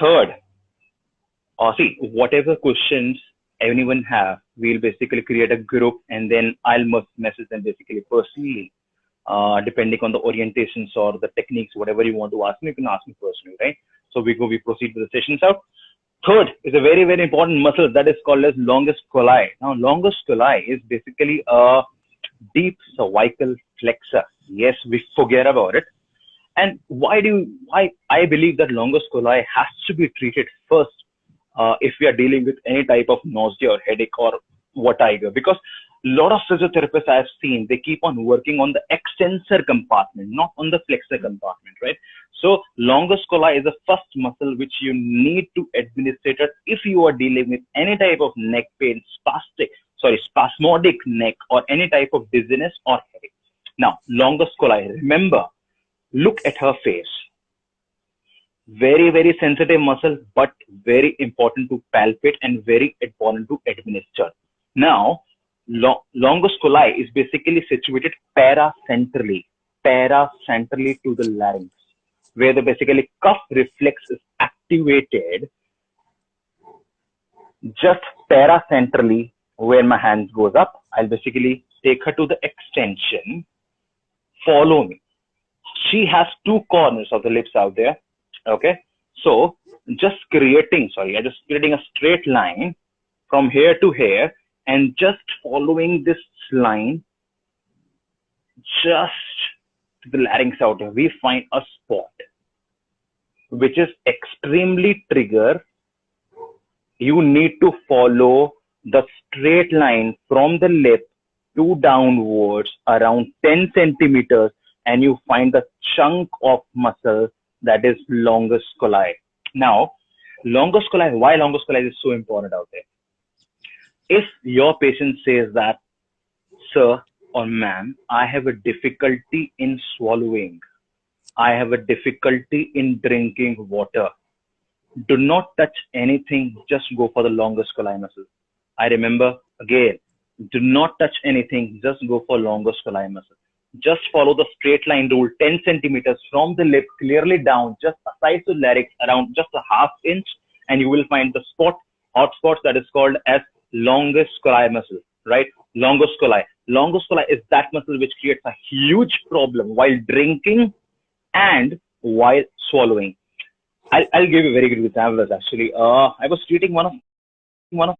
Third, see, whatever questions anyone have, we'll basically create a group and then I'll message them basically personally, depending on the orientations or the techniques, whatever you want to ask me, you can ask me personally, right? So we proceed with the sessions out. Third is a very, very important muscle that is called as longus colli. Now, longus colli is basically a deep cervical flexor. Yes, we forget about it. And why I believe that longus colli has to be treated first if we are dealing with any type of nausea or headache or whatever, because a lot of physiotherapists I have seen, they keep on working on the extensor compartment, not on the flexor compartment, right? So longus colli is the first muscle which you need to administrate it if you are dealing with any type of neck pain, spasmodic neck, or any type of dizziness or headache. Now, longus colli, remember, look at her face. Very, very sensitive muscle, but very important to palpate and very important to administer. Now, longus colli is basically situated paracentrally to the larynx, where the basically cuff reflex is activated just paracentrally. Where my hand goes up, I'll basically take her to the extension. Follow me. She has two corners of the lips out there. Okay, so just creating a straight line from here to here and just following this line just to the larynx out here, we find a spot which is extremely trigger. You need to follow the straight line from the lip to downwards around 10 centimeters and you find the chunk of muscle that is longus colli. Now, longus colli, why longus colli is so important out there? If your patient says that, sir or ma'am, I have a difficulty in swallowing, I have a difficulty in drinking water, do not touch anything, just go for the longus colli muscle. I remember again, do not touch anything, just go for longus colli muscle. Just follow the straight line rule, 10 centimeters from the lip clearly down, just aside to larynx, around just a half inch, and you will find the hot spots that is called as longus colli muscle, right? Longus colli. Longus colli is that muscle which creates a huge problem while drinking and while swallowing. I'll give you a very good example. Actually, I was treating one of